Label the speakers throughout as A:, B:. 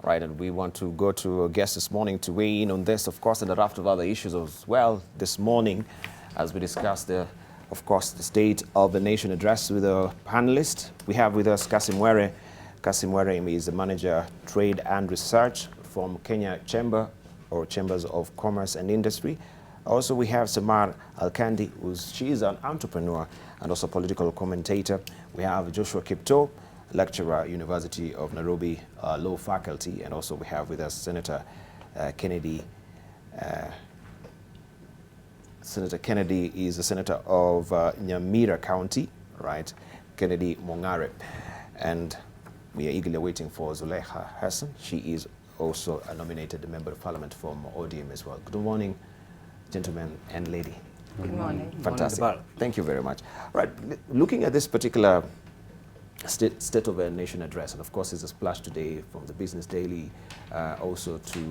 A: Right, and we want to go to a guest this morning to weigh in on this, of course, and a raft of other issues as well this morning as we discuss of course, the State of the Nation address with a panelist. We have with us Kassim. Kassim is the Manager, Trade and Research from Kenya Chambers of Commerce and Industry. Also, we have Samar Alkandy, she is an entrepreneur and also political commentator. We have Joshua Kiptoo, lecturer, University of Nairobi Law Faculty, and also we have with us Senator Kennedy. Senator Kennedy is the senator of Nyamira County, right? Kennedy Mong'are. And we are eagerly waiting for Zulekha Hassan. She is also a nominated member of parliament from ODM as well. Good morning, gentlemen and lady.
B: Good morning.
A: Fantastic. Thank you very much. Right, looking at this particular State of the Nation address, and of course it's a splash today from the Business Daily, also to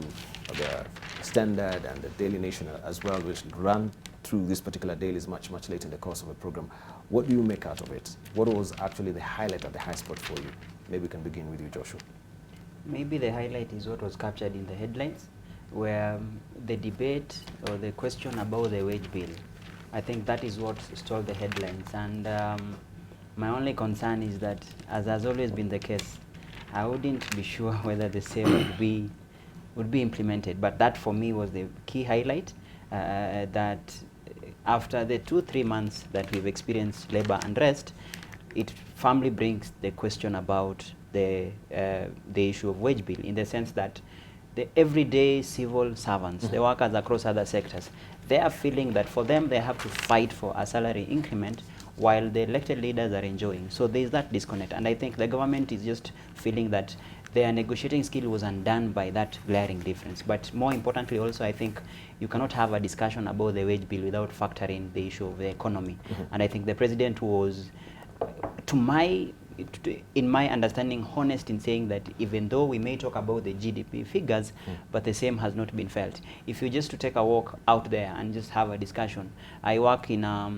A: the Standard and the Daily Nation as well, which run through this particular dailies much later in the course of the program. What do you make out of it? What was actually the highlight of the high spot for you? Maybe we can begin with you, Joshua.
B: Maybe the highlight is what was captured in the headlines, where the debate or the question about the wage bill. I think that is what stole the headlines, and my only concern is that, as has always been the case, I wouldn't be sure whether the same would be implemented. But that for me was the key highlight, that after the 2-3 months that we've experienced labor unrest, it firmly brings the question about the issue of wage bill, in the sense that the everyday civil servants, the workers across other sectors, they are feeling that for them they have to fight for a salary increment while the elected leaders are enjoying. So there is that disconnect, and I think the government is just feeling that their negotiating skill was undone by that glaring difference. But more importantly also, I think you cannot have a discussion about the wage bill without factoring the issue of the economy. And I think the president was, in my understanding, honest in saying that even though we may talk about the GDP figures, but the same has not been felt. If you just to take a walk out there and just have a discussion, I work in a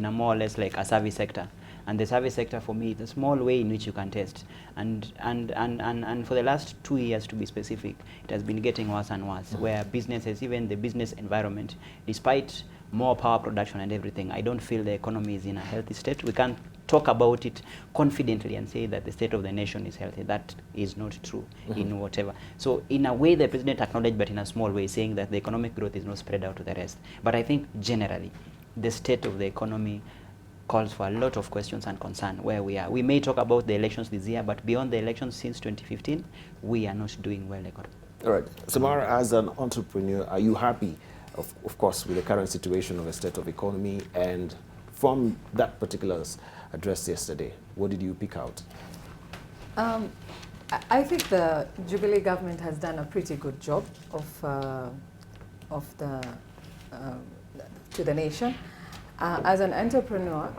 B: more or less like a service sector, and the service sector for me is a small way in which you can test. And for the last 2 years, to be specific, it has been getting worse and worse, where businesses, even the business environment, despite more power production and everything, I don't feel the economy is in a healthy state. We can't talk about it confidently and say that the state of the nation is healthy. That is not true in whatever. So in a way, the president acknowledged, but in a small way, saying that the economic growth is not spread out to the rest. But I think generally, the state of the economy calls for a lot of questions and concern where we are. We may talk about the elections this year, but beyond the elections since 2015, we are not doing well.
A: All right. Samar, as an entrepreneur, are you happy, of course, with the current situation of the state of economy? And from that particular address yesterday, what did you pick out?
C: I think the Jubilee government has done a pretty good job to the nation. As an entrepreneur,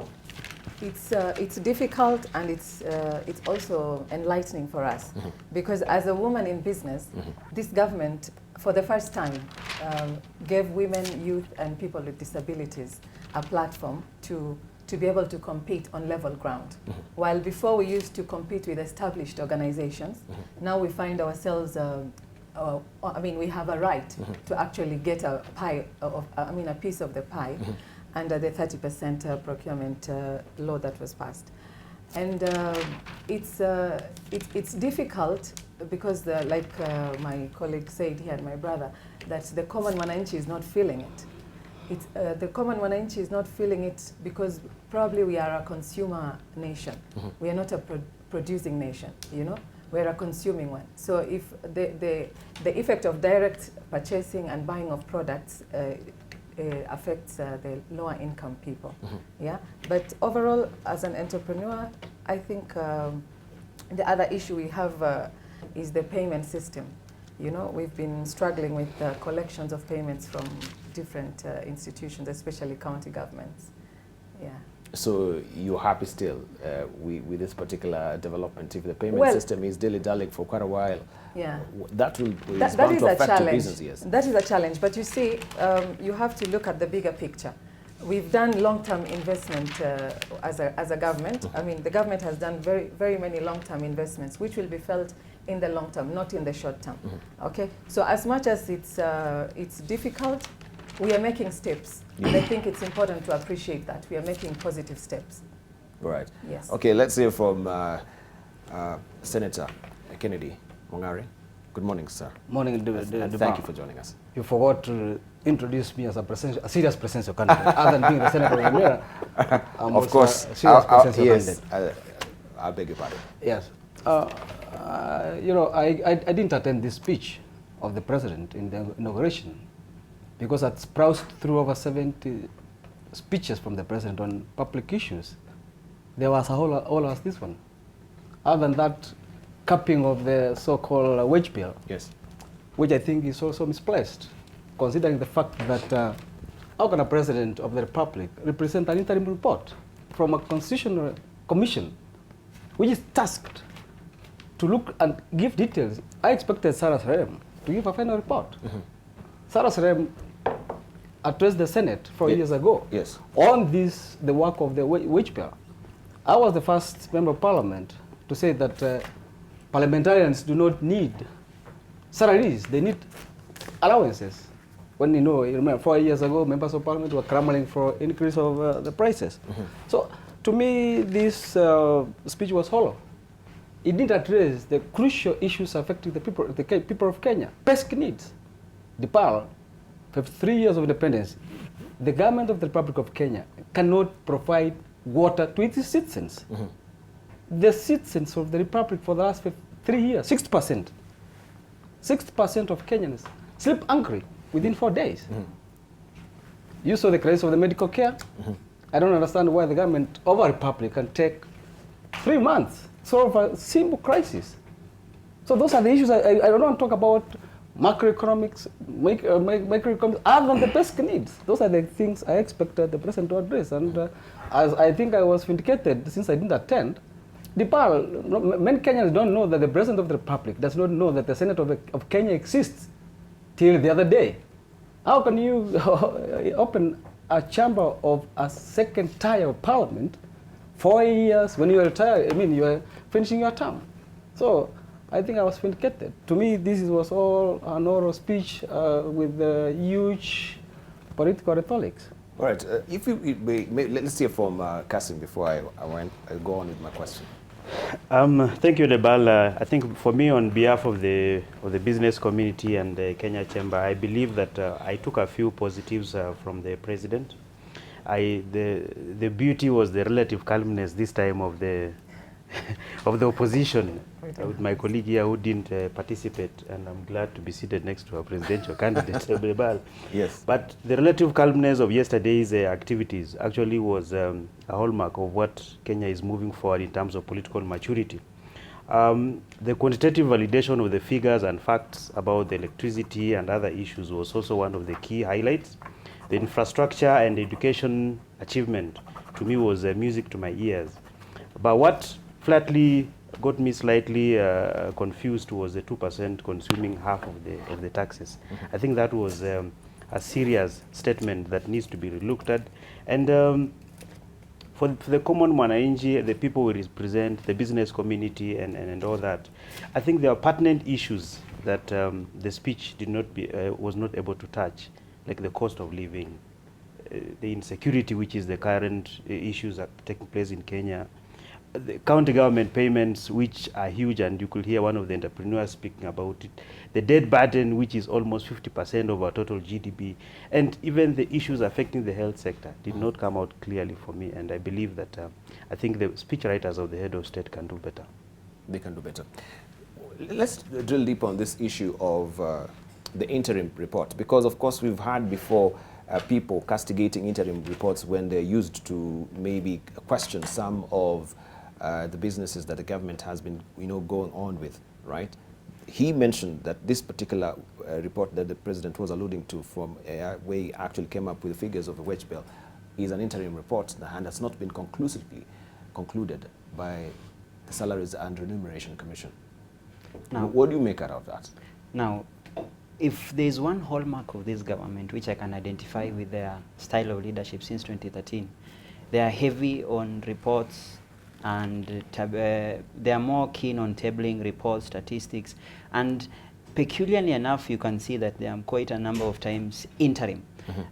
C: it's difficult, and it's also enlightening for us, because as a woman in business, this government, for the first time, gave women, youth, and people with disabilities a platform to be able to compete on level ground. While before we used to compete with established organizations, now we find ourselves, we have a right to actually get a piece of the pie under the 30% procurement law that was passed. And it's difficult because, like my colleague said here, and my brother, that the common mwananchi is not feeling it. The common mwananchi is not feeling it because probably we are a consumer nation. We are not a producing nation, we're a consuming one. So if the effect of direct purchasing and buying of products affects the lower income people. Yeah, but overall, as an entrepreneur, I think the other issue we have is the payment system. We've been struggling with collections of payments from different institutions, especially county governments. Yeah.
A: So you're happy still with this particular development? If the payment system is dilly-dallying for quite a while,
C: yeah,
A: that is bound to affect the business, yes.
C: That is a challenge, but you see, you have to look at the bigger picture. we've done long-term investment as a government. I mean, the government has done very many long-term investments, which will be felt in the long term, not in the short term. Okay. So as much as it's difficult, we are making steps, and I think it's important to appreciate that we are making positive steps.
A: Right.
C: Yes.
A: Okay. Let's hear from Senator Kennedy Mong'are. Good morning, sir.
D: Morning,
A: thank you for joining us.
D: You forgot to introduce me as a serious presidential candidate. Other than being the senator of Nyamira, I'm
A: of course,
D: a serious presidential
A: yes,
D: candidate.
A: I beg your pardon.
D: Yes. You know, I didn't attend this speech of the president in the inauguration because I'd browsed through over 70 speeches from the president on public issues. There was a whole as this one. Other than that, capping of the so-called wage bill,
A: yes,
D: which I think is also misplaced, considering the fact that how can a president of the republic represent an interim report from a constitutional commission, which is tasked to look and give details? I expected Sarah Serem to give a final report. Sarah Serem addressed the Senate 4 years ago on this, the work of the wage bill. I was the first member of parliament to say that parliamentarians do not need salaries, they need allowances. When you remember 4 years ago, members of parliament were clamoring for increase of the prices. So to me, this speech was hollow. It didn't address the crucial issues affecting the people of Kenya. Basic needs. Debarl, for 3 years of independence, the government of the Republic of Kenya cannot provide water to its citizens. The citizens of the Republic for the last 3 years, 60% of Kenyans sleep hungry within 4 days. You saw the crisis of the medical care. I don't understand why the government of a republic can take 3 months to solve a simple crisis. So those are the issues. I don't want to talk about macroeconomics, microeconomics, other than the basic needs. Those are the things I expected the president to address. And as I think I was vindicated since I didn't attend, Debarl, many Kenyans don't know that the president of the republic does not know that the Senate of Kenya exists till the other day. How can you open a chamber of a second tier of parliament 4 years when you retire? I mean, you are finishing your term. So I think I was vindicated. To me, this was all an oral speech with huge political rhetorics.
A: All right. If let's hear from Kassim before I go on with my question.
E: Thank you, Debarl. I think for me, on behalf of the business community and the Kenya Chamber, I believe that I took a few positives from the president. The beauty was the relative calmness this time of the of the opposition, with my colleague here who didn't participate, and I'm glad to be seated next to our presidential candidate, Debarl.
A: Yes. But
E: the relative calmness of yesterday's activities actually was a hallmark of what Kenya is moving forward in terms of political maturity. The quantitative validation of the figures and facts about the electricity and other issues was also one of the key highlights. The infrastructure and education achievement, to me, was music to my ears. But what flatly got me slightly confused was the 2% consuming half of the taxes. I think that was a serious statement that needs to be relooked at. And for the common mwananchi, the people we represent, the business community, and all that, I think there are pertinent issues that the speech was not able to touch, like the cost of living, the insecurity, which is the current issues that are taking place in Kenya, the county government payments, which are huge, and you could hear one of the entrepreneurs speaking about it, the debt burden, which is almost 50% of our total GDP, and even the issues affecting the health sector did not come out clearly for me, and I believe that I think the speechwriters of the head of state can do better.
A: They can do better. Let's drill deep on this issue of the interim report, because of course we've had before people castigating interim reports when they're used to maybe question some of the businesses that the government has been, going on with, right? He mentioned that this particular report that the president was alluding to, from where he actually came up with the figures of the wage bill, is an interim report and has not been conclusively concluded by the Salaries and Remuneration Commission.
B: Now,
A: what do you make out of that?
B: Now, if there's one hallmark of this government which I can identify with their style of leadership since 2013, they are heavy on reports, and they are more keen on tabling reports, statistics, and peculiarly enough, you can see that they are quite a number of times interim.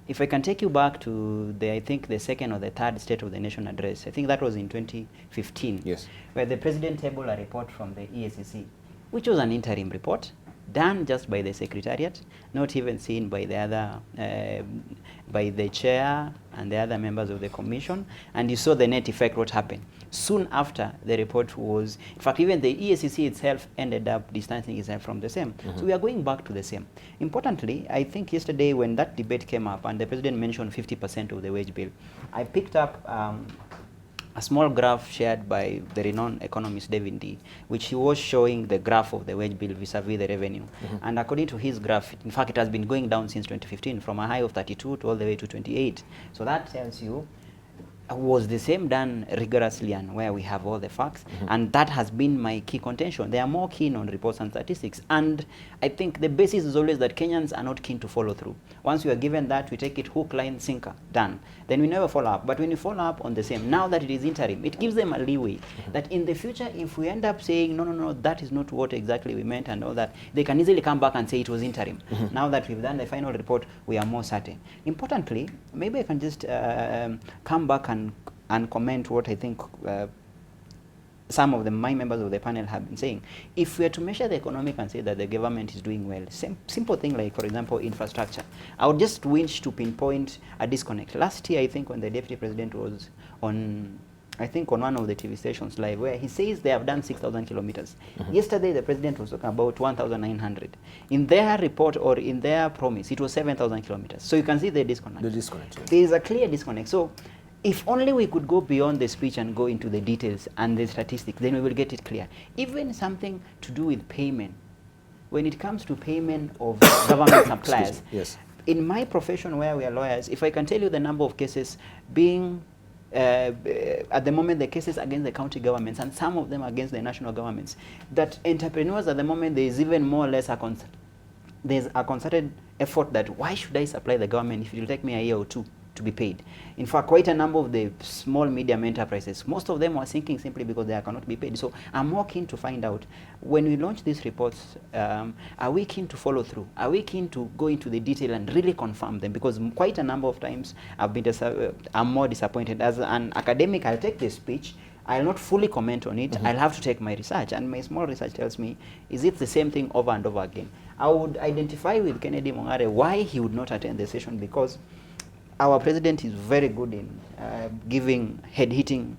B: If I can take you back to I think the second or the third State of the Nation address, I think that was in 2015,
A: Yes.
B: where the President tabled a report from the EACC, which was an interim report done just by the Secretariat, not even seen by the other, by the chair and the other members of the commission, and you saw the net effect, what happened. Soon after, the report was, in fact, even the EACC itself ended up distancing itself from the same. So we are going back to the same. Importantly, I think yesterday when that debate came up and the President mentioned 50% of the wage bill, I picked up a small graph shared by the renowned economist David D, which he was showing the graph of the wage bill vis-a-vis the revenue. And according to his graph, in fact, it has been going down since 2015 from a high of 32 to all the way to 28. So that tells you was the same done rigorously and where we have all the facts, and that has been my key contention. They are more keen on reports and statistics, and I think the basis is always that Kenyans are not keen to follow through. Once we are given that, we take it hook, line, sinker, done. Then we never follow up. But when you follow up on the same, now that it is interim, it gives them a leeway that in the future, if we end up saying, no, that is not what exactly we meant and all that, they can easily come back and say it was interim. Now that we've done the final report, we are more certain. Importantly, maybe I can just come back and comment what I think some of my members of the panel have been saying. If we are to measure the economic and say that the government is doing well, simple thing like, for example, infrastructure, I would just wish to pinpoint a disconnect. Last year, I think when the Deputy President was on, I think on one of the TV stations live, where he says they have done 6,000 kilometers. Yesterday, the President was talking about 1,900. In their report or in their promise, it was 7,000 kilometers. So you can see the disconnect.
A: The disconnect, yes.
B: There is a clear disconnect. So if only we could go beyond the speech and go into the details and the statistics, then we will get it clear. Even something to do with payment. When it comes to payment of government suppliers,
A: yes.
B: In my profession where we are lawyers, if I can tell you the number of cases being, at the moment, the cases against the county governments and some of them against the national governments, that entrepreneurs at the moment, there is even more or less there's a concerted effort that why should I supply the government if it will take me a year or two to be paid. In fact, quite a number of the small medium enterprises, most of them are sinking simply because they cannot be paid. So I'm more keen to find out, when we launch these reports, are we keen to follow through? Are we keen to go into the detail and really confirm them? Because quite a number of times I'm more disappointed. As an academic, I'll take this speech, I'll not fully comment on it, I'll have to take my research, and my small research tells me, is it the same thing over and over again? I would identify with Kennedy Mong'are why he would not attend the session, because our president is very good in giving head-hitting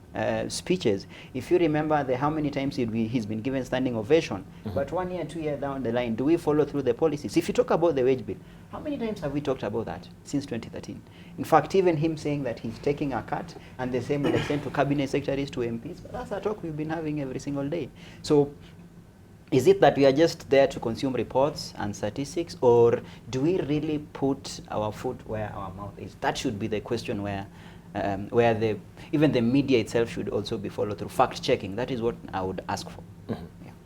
B: speeches. If you remember how many times he's been given standing ovation, but 1 year, 2 years down the line, do we follow through the policies? If you talk about the wage bill, how many times have we talked about that since 2013? In fact, even him saying that he's taking a cut, and the same will extend to cabinet secretaries, to MPs, but that's a talk we've been having every single day. So is it that we are just there to consume reports and statistics, or do we really put our foot where our mouth is? That should be the question where even the media itself should also be followed through. Fact-checking, that is what I would ask for. Yeah.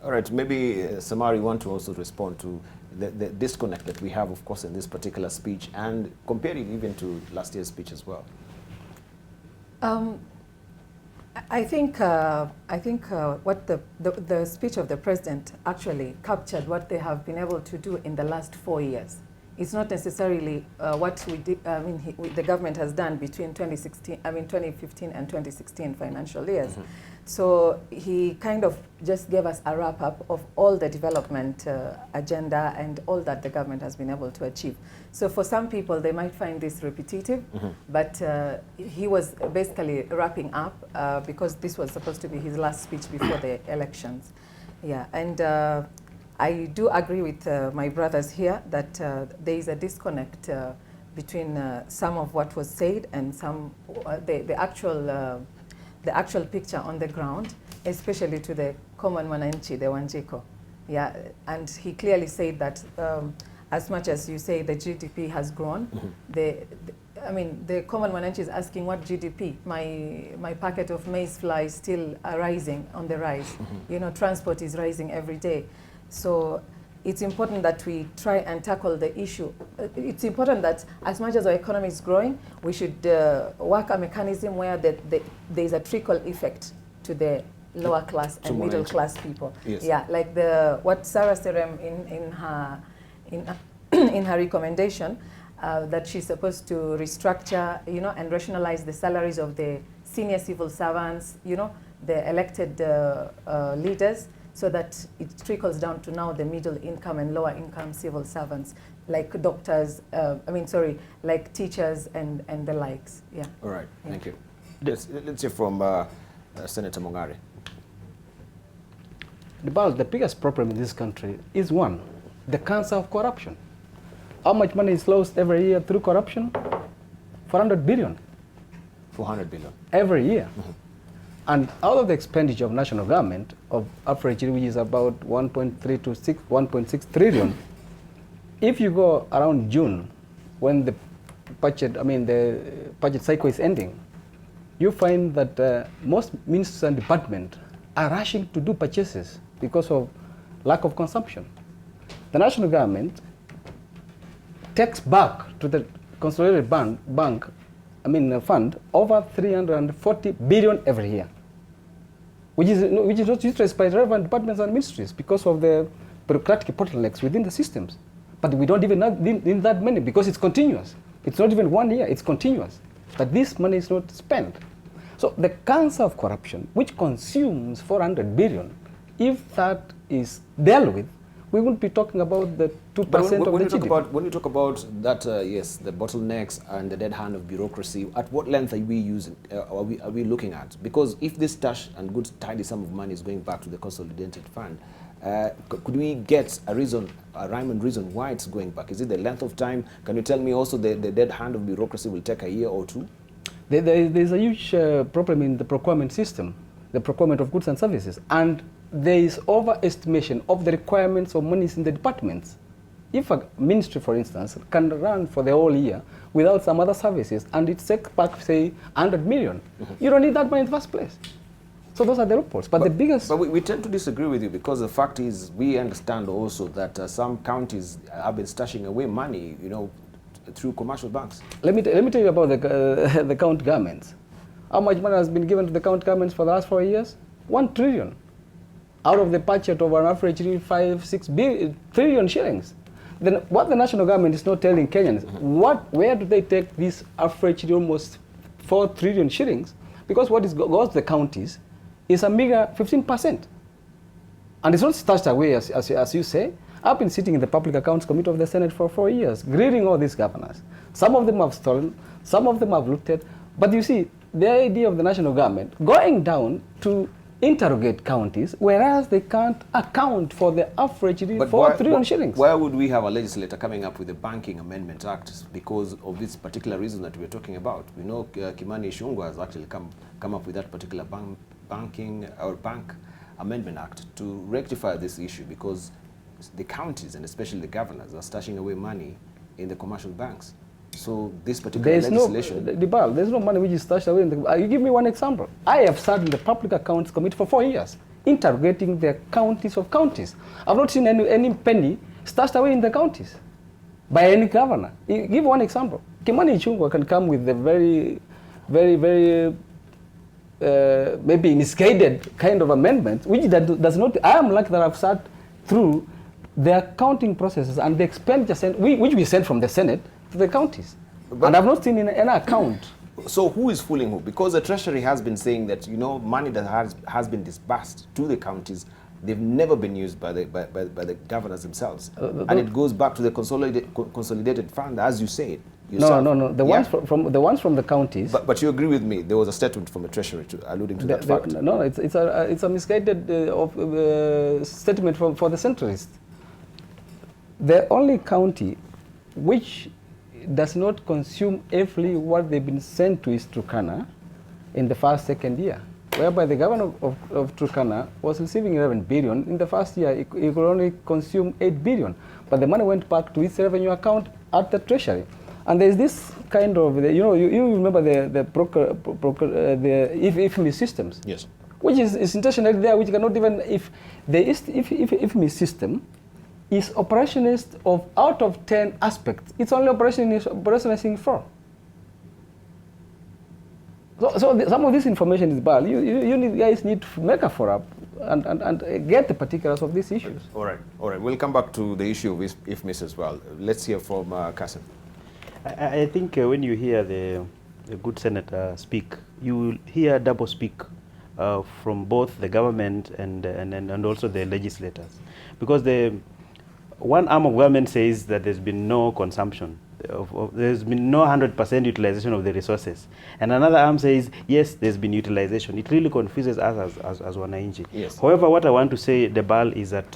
A: All right, maybe Samar, you want to also respond to the disconnect that we have, of course, in this particular speech, and compare it even to last year's speech as well.
C: I think what the speech of the president actually captured what they have been able to do in the last 4 years. It's not necessarily what we did. The government has done between 2015 and 2016 financial years. So he kind of just gave us a wrap up of all the development agenda and all that the government has been able to achieve. So for some people, they might find this repetitive, but he was basically wrapping up because this was supposed to be his last speech before the elections. Yeah, and I do agree with my brothers here that there is a disconnect between some of what was said and some the actual picture on the ground, especially to the common mwananchi, the Wanjiko. Yeah, and he clearly said that as much as you say the GDP has grown, the common mwananchi is asking what GDP? My packet of maize flour is still rising, on the rise. You know, transport is rising every day. So it's important that we try and tackle the issue. It's important that as much as our economy is growing, we should work a mechanism where there is a trickle effect to the lower class and middle class people.
A: Yes.
C: Yeah, like what Sarah said in her recommendation, that she's supposed to restructure, and rationalize the salaries of the senior civil servants, the elected leaders, so that it trickles down to now the middle income and lower income civil servants, like doctors, like teachers and the likes. Yeah.
A: All right, thank you. Let's hear from Senator Mong'are.
D: The biggest problem in this country is one, the cancer of corruption. How much money is lost every year through corruption? 400 billion. 400
A: billion.
D: Every year. Mm-hmm. And out of the expenditure of national government of average, which is about 1.3 to 1.6 trillion, if you go around June, when the budget cycle is ending, you find that most ministers and departments are rushing to do purchases because of lack of consumption. The national government takes back to the consolidated fund over 340 billion every year, which is not utilized by relevant departments and ministries because of the bureaucratic bottlenecks within the systems. But we don't even need that many because it's continuous. It's not even 1 year, it's continuous. But this money is not spent. So the cancer of corruption, which consumes 400 billion, if that is dealt with, we wouldn't be talking about the 2% of the GDP.
A: When you talk about that, yes, the bottlenecks and the dead hand of bureaucracy, at what length are we using? Are we looking at? Because if this cash and good tidy sum of money is going back to the consolidated fund, could we get a rhyme and reason why it's going back? Is it the length of time? Can you tell me also the dead hand of bureaucracy will take a year or two?
D: There's a huge problem in the procurement system, the procurement of goods and services, and there is overestimation of the requirements of monies in the departments. If a ministry, for instance, can run for the whole year without some other services and it takes back, say, 100 million, you don't need that money in the first place. So those are the loopholes. But the biggest...
A: But we tend to disagree with you because the fact is we understand also that some counties have been stashing away money, through commercial banks.
D: Let me tell you about the county governments. How much money has been given to the county governments for the last 4 years? 1 trillion. Out of the budget of an average 5-6 trillion shillings. Then what the national government is not telling Kenyans, where do they take this average almost 4 trillion shillings? Because what goes to the counties is a meager 15%. And it's not stashed away, as you say. I've been sitting in the Public Accounts Committee of the Senate for 4 years, greeting all these governors. Some of them have stolen, some of them have looted. But you see, the idea of the national government going down to interrogate counties, whereas they can't account for the average 4 trillion shillings.
A: Why would we have a legislator coming up with the Banking Amendment Act because of this particular reason that we're talking about? We know Kimani Ichung'wah has actually come up with that particular Bank Amendment Act to rectify this issue because the counties and especially the governors are stashing away money in the commercial banks. So this particular legislation...
D: There's no money which is stashed away in the... You give me one example. I have sat in the Public Accounts Committee for 4 years, interrogating the counties of counties. I've not seen any penny stashed away in the counties by any governor. Give one example. Kimani Ichung'wah can come with a very, very, very maybe misguided kind of amendment, which does not... I am lucky that I've sat through the accounting processes and the expenditure which we sent from the Senate to the counties. And I've not seen in any account.
A: So who is fooling who? Because the Treasury has been saying that, money that has been disbursed to the counties, they've never been used by the governors themselves. And it goes back to the consolidated fund, as you said.
D: No. The ones from the counties.
A: But you agree with me, there was a statement from the Treasury alluding to that fact.
D: No, it's a misguided statement for the centralists. The only county which does not consume every what they've been sent to is Turkana in the second year, whereby the governor of Turkana was receiving 11 billion. In the first year, it could only consume 8 billion. But the money went back to its revenue account at the Treasury. And there's this kind of, you remember the IFMI systems?
A: Yes.
D: Which is intentionally there, which cannot even, if the IFMI system is operationist of out of 10 aspects. It's only operationalizing 4. So some of this information is bad. You guys need to make a follow-up and get the particulars of these issues.
A: All right. We'll come back to the issue of IFMIS as well. Let's hear from Kassim.
E: I think when you hear the good senator speak, you will hear double speak from both the government and also the legislators. Because the one arm of government says that there's been no consumption, there's been no 100% utilization of the resources. And another arm says, yes, there's been utilization. It really confuses us as Wananchi.
A: Yes.
E: However, what I want to say, Debarl, is that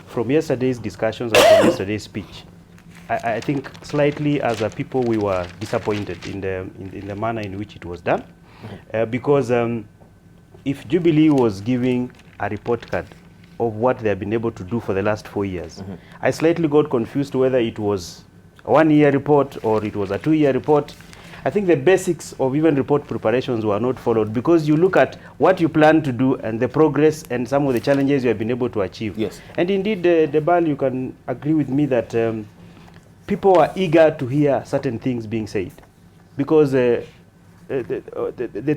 E: from yesterday's discussions and from yesterday's speech, I think slightly as a people we were disappointed in the manner in which it was done. Because if Jubilee was giving a report card of what they have been able to do for the last 4 years, I slightly got confused whether it was a 1-year report or it was a 2-year report. I think the basics of even report preparations were not followed, because you look at what you plan to do and the progress and some of the challenges you have been able to achieve.
A: Yes.
E: And indeed, Debarl, you can agree with me that people are eager to hear certain things being said, because the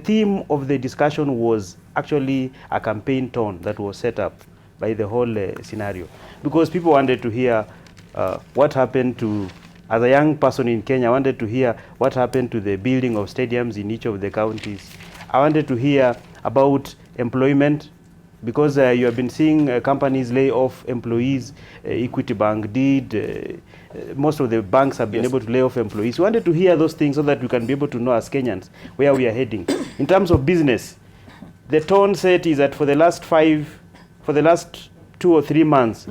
E: theme of the discussion was actually a campaign tone that was set up by the whole scenario, because people wanted to hear what happened to, as a young person in Kenya, I wanted to hear what happened to the building of stadiums in each of the counties. I wanted to hear about employment, because you have been seeing companies lay off employees. Equity Bank did. Most of the banks have been able to lay off employees. We wanted to hear those things so that we can be able to know as Kenyans where we are heading. In terms of business, the tone set is that for the last 2 or 3 months,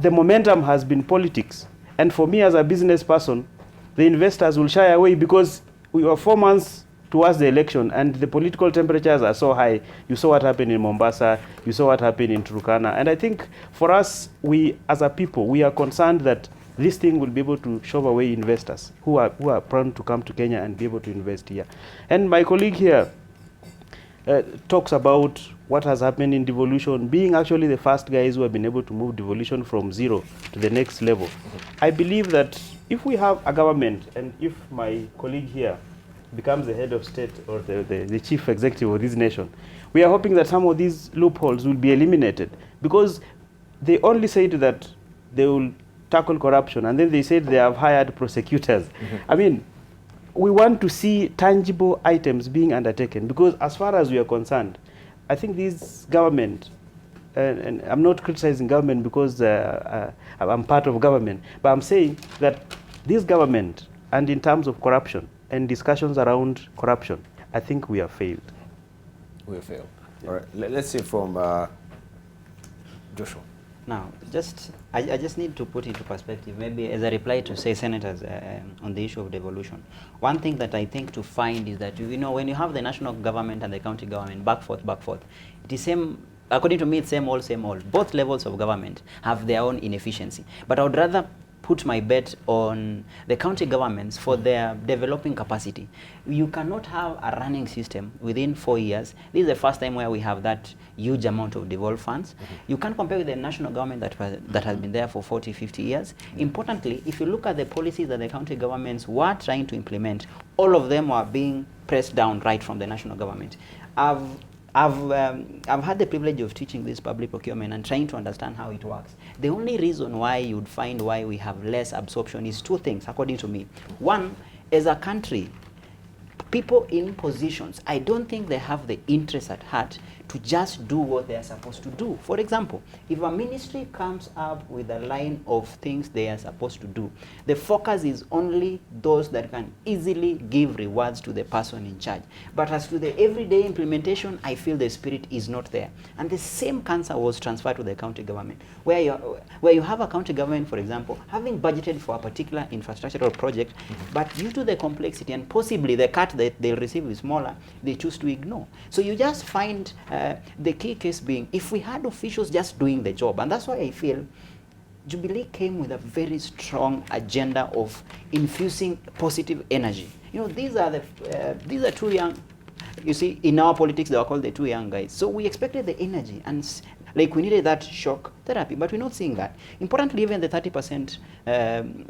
E: the momentum has been politics. And for me as a business person, the investors will shy away, because we were 4 months towards the election and the political temperatures are so high. You saw what happened in Mombasa, you saw what happened in Turkana. And I think for us, we as a people, we are concerned that this thing will be able to shove away investors who are prone to come to Kenya and be able to invest here. And my colleague here talks about what has happened in devolution, being actually the first guys who have been able to move devolution from 0 to the next level. I believe that if we have a government, and if my colleague here becomes the head of state or the chief executive of this nation, we are hoping that some of these loopholes will be eliminated, because they only said that they will tackle corruption, and then they said they have hired prosecutors. I mean, we want to see tangible items being undertaken, because as far as we are concerned, I think this government, and I'm not criticizing government because I'm part of government, but I'm saying that this government, and in terms of corruption and discussions around corruption, I think we have failed.
A: We have failed. All right, let's see from Joshua.
B: Now, I just need to put into perspective, maybe as a reply to say senators on the issue of devolution. One thing that I think to find is that, you know, when you have the national government and the county government back forth, it is same, according to me, it's same old. Both levels of government have their own inefficiency. But I would rather put my bet on the county governments for their developing capacity. You cannot have a running system within 4 years. This is the first time where we have that huge amount of devolved funds. You can't compare with the national government that has been there for 40, 50 years. Importantly, if you look at the policies that the county governments were trying to implement, all of them were being pressed down right from the national government. I've had the privilege of teaching this public procurement and trying to understand how it works. The only reason why you'd find why we have less absorption is 2 things, according to me. One, as a country, people in positions, I don't think they have the interest at heart to just do what they are supposed to do. For example, if a ministry comes up with a line of things they are supposed to do, the focus is only those that can easily give rewards to the person in charge. But as to the everyday implementation, I feel the spirit is not there. And the same cancer was transferred to the county government, where you have a county government, for example, having budgeted for a particular infrastructural project, but due to the complexity and possibly the cut that they'll receive is smaller, they choose to ignore. So you just find the key case being, if we had officials just doing the job, and that's why I feel Jubilee came with a very strong agenda of infusing positive energy. You know, these are 2 young, you see, in our politics they are called the 2 young guys. So we expected the energy, and Like we needed that shock therapy, but we're not seeing that. Importantly, even the 30%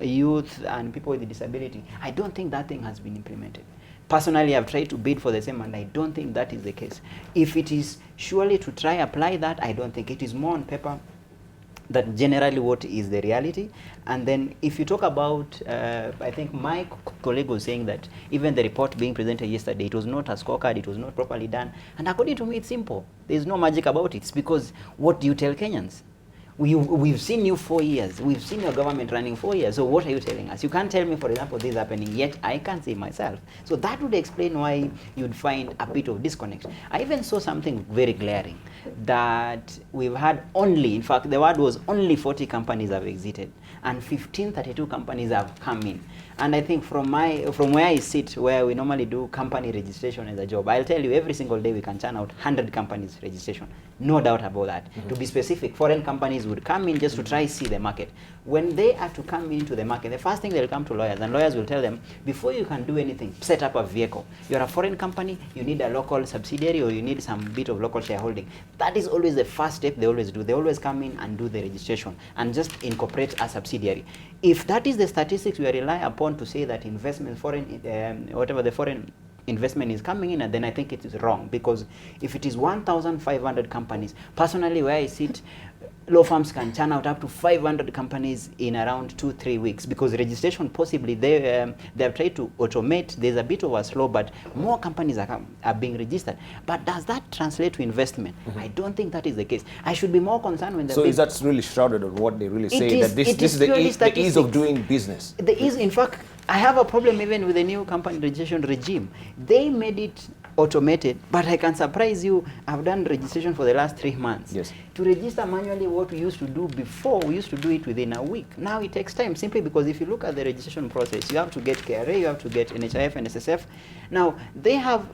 B: youth and people with disability, I don't think that thing has been implemented. Personally, I've tried to bid for the same, and I don't think that is the case. If it is surely to try apply that, I don't think it is more on paper that generally what is the reality. And then if you talk about, I think my colleague was saying that even the report being presented yesterday, it was not a scorecard, it was not properly done. And according to me, it's simple. There's no magic about it. It's because what do you tell Kenyans? We've seen you 4 years. We've seen your government running 4 years. So what are you telling us? You can't tell me, for example, this is happening, yet I can't see myself. So that would explain why you'd find a bit of disconnect. I even saw something very glaring, that we've had only, in fact, the word was only 40 companies have exited, and 1532 companies have come in. And I think from where I sit, where we normally do company registration as a job, I'll tell you every single day we can churn out 100 companies registration. No doubt about that. To be specific, foreign companies would come in just to try see the market. When they are to come into the market, the first thing they'll come to lawyers, and lawyers will tell them, before you can do anything, set up a vehicle. You're a foreign company, you need a local subsidiary, or you need some bit of local shareholding. That is always the first step they always do. They always come in and do the registration and just incorporate a subsidiary. If that is the statistics we rely upon to say that investment, whatever the foreign investment is coming in, and then I think it is wrong, because if it is 1,500 companies, personally where I sit, law firms can churn out up to 500 companies in around 2-3 weeks, because registration possibly they have tried to automate. There's a bit of a slow, but more companies are being registered. But does that translate to investment? I don't think that is the case. I should be more concerned when the
A: is that really shrouded on what they really say, that this is the ease of doing business?
B: The ease, in fact, I have a problem even with the new company registration regime. They made it automated, but I can surprise you, I've done registration for the last 3 months.
A: Yes.
B: To register manually, what we used to do before, we used to do it within a week. Now it takes time, simply because if you look at the registration process, you have to get KRA, you have to get NHIF and SSF. Now, they have,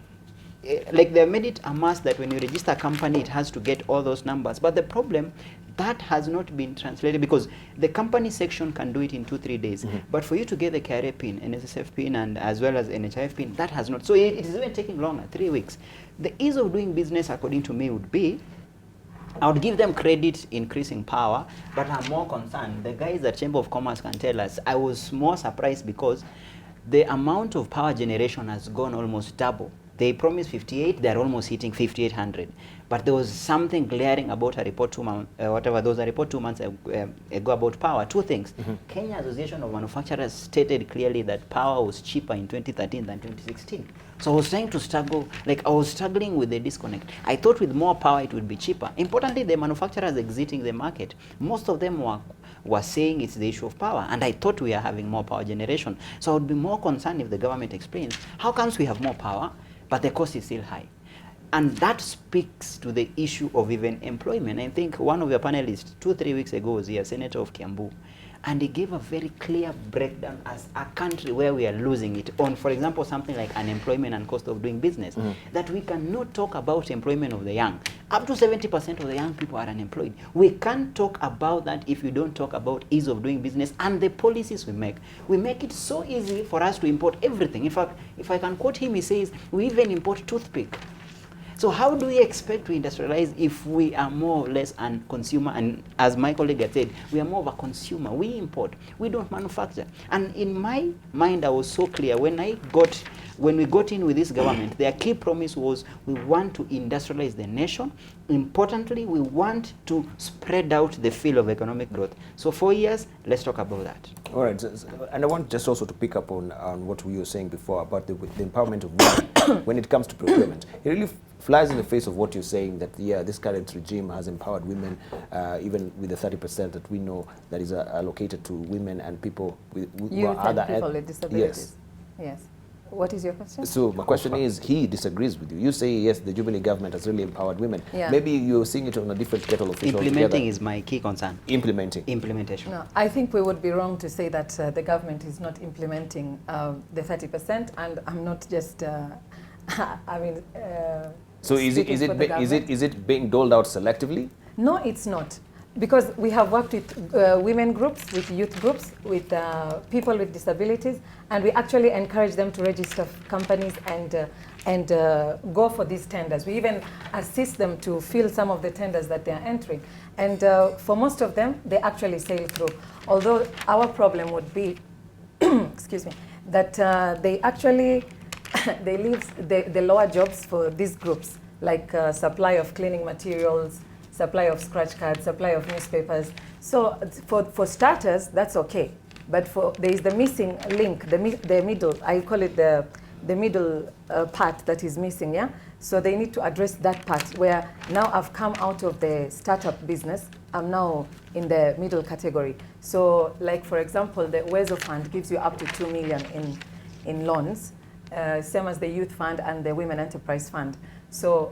B: like, they made it a must that when you register a company, it has to get all those numbers. But the problem, that has not been translated, because the company section can do it in 2-3 days. But for you to get the KRA pin, NSSF pin, and as well as NHIF pin, that has not. So it is even taking longer, 3 weeks. The ease of doing business, according to me, would be, I would give them credit increasing power, but I'm more concerned. The guys at Chamber of Commerce can tell us, I was more surprised because the amount of power generation has gone almost double. They promised 58, they're almost hitting 5,800. But there was something glaring about a report 2 months, a report 2 months ago about power. 2 things. Kenya Association of Manufacturers stated clearly that power was cheaper in 2013 than 2016. So I was trying to struggle, like I was struggling with the disconnect. I thought with more power it would be cheaper. Importantly, the manufacturers exiting the market, most of them were saying it's the issue of power, and I thought we are having more power generation. So I would be more concerned if the government explains, how comes we have more power, but the cost is still high? And that speaks to the issue of even employment. I think one of your panelists 2-3 weeks ago was here, Senator of Kiambu, and he gave a very clear breakdown as a country where we are losing it on, for example, something like unemployment and cost of doing business, that we cannot talk about employment of the young. Up to 70% of the young people are unemployed. We can't talk about that if we don't talk about ease of doing business and the policies we make. We make it so easy for us to import everything. In fact, if I can quote him, he says, we even import toothpick. So how do we expect to industrialize if we are more or less a consumer? And as my colleague had said, we are more of a consumer. We import, we don't manufacture. And in my mind, I was so clear when we got in with this government, their key promise was we want to industrialize the nation. Importantly, we want to spread out the field of economic growth. So 4 years, let's talk about that.
A: All right, and I want just also to pick up on what we were saying before about the empowerment of women when it comes to procurement. It really flies in the face of what you're saying, that this current regime has empowered women, even with the 30% that we know that is allocated to women and people with other
C: people with disabilities. Yes. What is your question?
A: So my question is, he disagrees with you. You say, yes, the Jubilee government has really empowered women. Yeah. Maybe you're seeing it on a different kettle of fish
B: Implementing
A: altogether.
B: is my key concern. Implementation.
C: No, I think we would be wrong to say that the government is not implementing the 30%, and I'm not just, I mean...
A: so is it being doled out selectively?
C: No, it's not. because we have worked with women groups, with youth groups, with people with disabilities, and we actually encourage them to register companies and go for these tenders. We even assist them to fill some of the tenders that they are entering. And for most of them, they actually sail through. Although our problem would be, excuse me, that they actually, they leave the lower jobs for these groups, like supply of cleaning materials, supply of scratch cards, supply of newspapers. So for starters, that's okay. But there is the missing link, the middle, I call it the middle part that is missing, yeah? So they need to address that part where now I've come out of the startup business, I'm now in the middle category. So like for example, the Uwezo Fund gives you up to 2 million in loans, same as the Youth Fund and the Women Enterprise Fund. So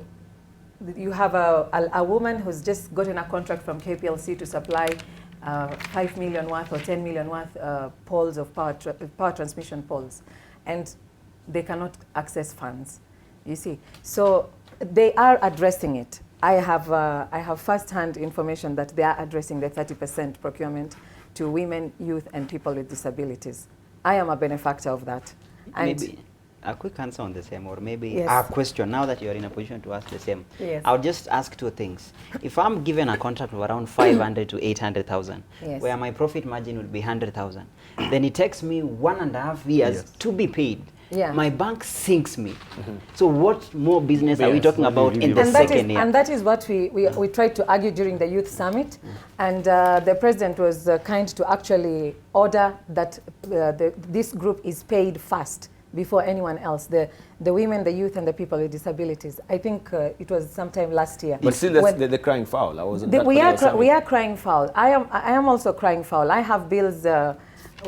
C: you have a woman who's just gotten a contract from KPLC to supply 5 million worth or 10 million worth poles of power transmission poles. And they cannot access funds, you see. So they are addressing it. I have first-hand information that they are addressing the 30% procurement to women, youth, and people with disabilities. I am a benefactor of that. And
B: maybe a quick answer on the same, or maybe
C: yes.
B: a question now that you're in a position to ask the same.
C: Yes.
B: I'll just ask two things. If I'm given a contract of around 500 to 800,000,
C: yes.
B: where my profit margin would be 100,000, then it takes me 1.5 years
E: Yes.
B: to be paid.
C: Yeah.
B: My bank sinks me. So what more business are we
E: Yes,
B: talking
E: what
B: about
E: do
B: in
E: you
B: the
E: do?
B: second year?
C: And that is what we tried to argue during the Youth Summit. And the president was kind to actually order that this group is paid first before anyone else, the women, the youth, and the people with disabilities. I think it was sometime last year.
A: But still, that's the crying foul. I wasn't.
C: We are crying foul. I am also crying foul. I have bills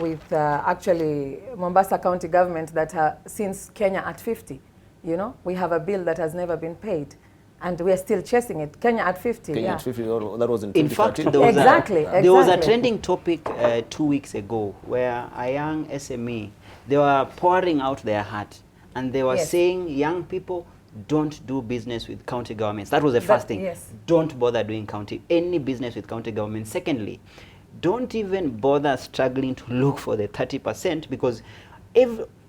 C: with actually Mombasa County government that are since Kenya at 50. You know, we have a bill that has never been paid, and we are still chasing it. Kenya at 50.
A: Kenya
C: yeah.
A: at 50. That was in 2013.
B: In fact, there was
C: Exactly.
B: there was a trending topic 2 weeks ago where a young SME, they were pouring out their heart, and they were
C: Yes.
B: saying, young people, don't do business with county governments. That was the first thing.
C: Yes.
B: Don't bother doing any business with county government. Secondly, don't even bother struggling to look for the 30%, because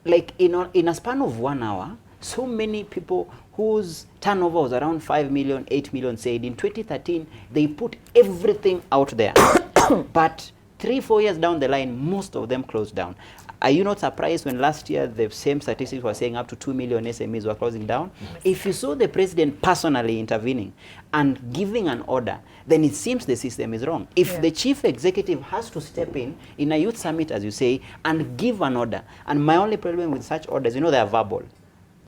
B: like in a span of 1 hour, so many people whose turnover was around 5 million, 8 million said in 2013, they put everything out there. But 3-4 years down the line, most of them closed down. Are you not surprised when last year the same statistics were saying up to 2 million SMEs were closing down? If you saw the president personally intervening and giving an order, then it seems the system is wrong. If the chief executive has to step in a youth summit, as you say, and give an order, and my only problem with such orders, you know, they are verbal.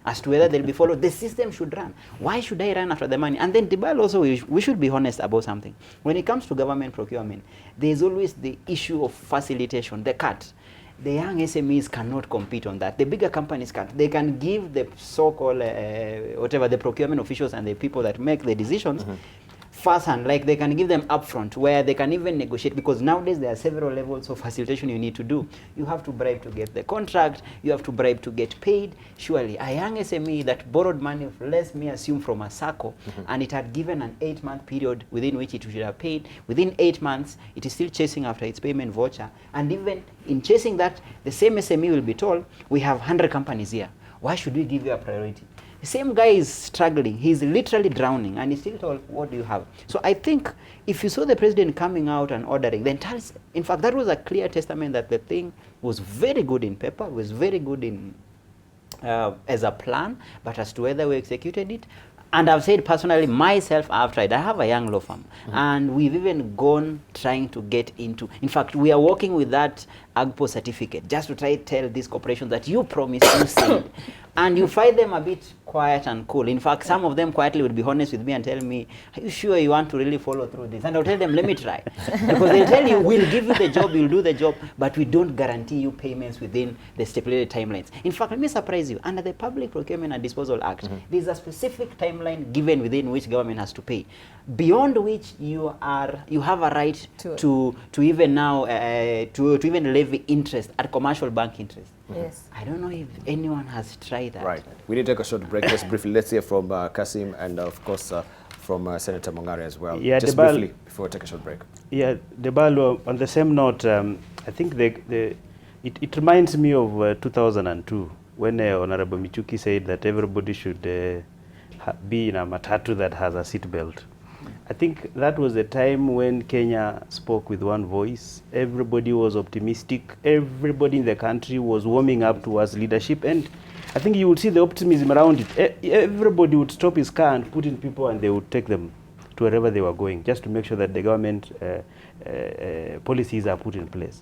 B: As to whether they'll be followed, the system should run. Why should I run after the money? And then Debarl also, we should be honest about something. When it comes to government procurement, there's always the issue of facilitation, the cut. The young SMEs cannot compete on that. The bigger companies can't. They can give the so-called, whatever, the procurement officials and the people that make the decisions, first hand, like they can give them upfront, where they can even negotiate, because nowadays there are several levels of facilitation you need to do. You have to bribe to get the contract, you have to bribe to get paid. Surely a young SME that borrowed money, let's me assume from a SACCO, and it had given an 8-month period within which it should have paid, within 8 months it is still chasing after its payment voucher, and even in chasing that, the same SME will be told, we have 100 companies here, why should we give you a priority? The same guy is struggling, he's literally drowning, and he's still told, what do you have? So I think if you saw the president coming out and ordering, then in fact that was a clear testament that the thing was very good in paper, was very good in as a plan, but as to whether we executed it, and I've said personally, myself, I've tried. I have a young law firm, and we've even gone trying to get into, in fact, we are working with that AGPO certificate, just to try to tell these corporations that you promised, you said, and you find them a bit quiet and cool. In fact, some of them quietly would be honest with me and tell me, are you sure you want to really follow through this? And I'll tell them, let me try. Because they'll tell you, we'll give you the job, you'll do the job, but we don't guarantee you payments within the stipulated timelines. In fact, let me surprise you, under the Public Procurement and Disposal Act, there's a specific timeline given within which government has to pay, beyond which you have a right to even now, to even levy interest at commercial bank interest.
C: Yes.
B: I don't know if anyone has tried that.
A: Right. We need to take a short break. Just briefly, let's hear from Kassim and, of course, from Senator Mong'are as well.
E: Yeah,
A: just
E: Debarl,
A: briefly, before we take a short break.
E: Yeah, Debarl, on the same note, I think it reminds me of 2002, when Honorable Michuki said that everybody should be in a matatu that has a seatbelt. I think that was a time when Kenya spoke with one voice. Everybody was optimistic. Everybody in the country was warming up towards leadership. And I think you would see the optimism around it. Everybody would stop his car and put in people, and they would take them to wherever they were going, just to make sure that the government policies are put in place.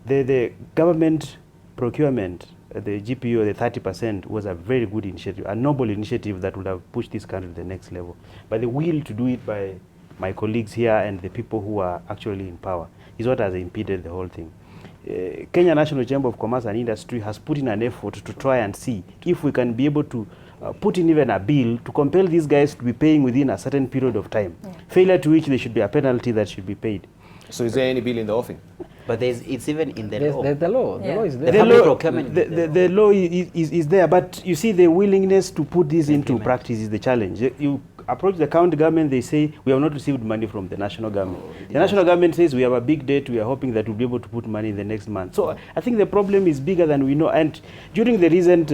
E: The government procurement, the GPO, the 30%, was a very good initiative, a noble initiative that would have pushed this country to the next level. But the will to do it by my colleagues here and the people who are actually in power is what has impeded the whole thing. Kenya National Chamber of Commerce and Industry has put in an effort to try and see if we can be able to put in even a bill to compel these guys to be paying within a certain period of time. Yeah. Failure to which there should be a penalty that should be paid.
A: So is there any bill in the offing?
B: But it's even in the law.
D: The law.
C: Yeah.
D: The law is there.
E: The law is there, but you see the willingness to put this into practice is the challenge. You approach the county government, they say, we have not received money from the national government. The national government says, we have a big debt, we are hoping that we'll be able to put money in the next month. So I think the problem is bigger than we know. And during the recent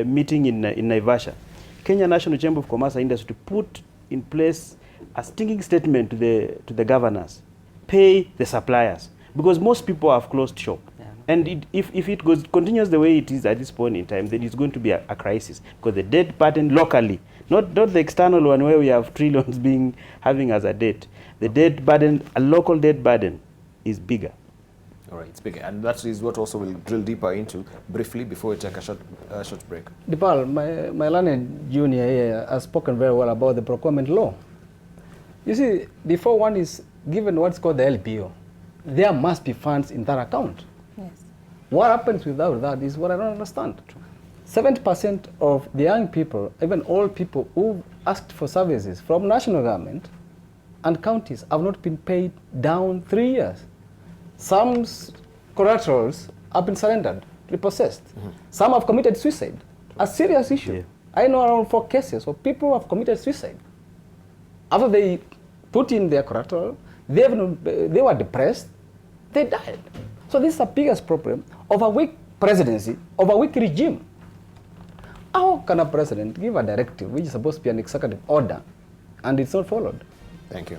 E: meeting in Naivasha, Kenya National Chamber of Commerce and Industry put in place a stinging statement to the governors: pay the suppliers, because most people have closed shop. Yeah. And if it continues the way it is at this point in time, then it's going to be a crisis, because the debt burden locally, not the external one where we have trillions having as a debt, the debt burden, a local debt burden, is bigger.
A: All right, it's bigger, and that is what also we'll drill deeper into briefly before we take a short break.
D: Debarl, my learned junior here has spoken very well about the procurement law. You see, before one is given what's called the LPO, there must be funds in that account.
C: Yes.
D: What happens without that is what I don't understand. 70% of the young people, even old people who asked for services from national government and counties, have not been paid down 3 years. Some collaterals have been surrendered, repossessed. Mm-hmm. Some have committed suicide, a serious issue. Yeah. I know around 4 cases of people who have committed suicide. After they put in their collateral, they were depressed, they died. So this is the biggest problem of a weak presidency, of a weak regime. How can a president give a directive which is supposed to be an executive order and it's not followed?
A: Thank you.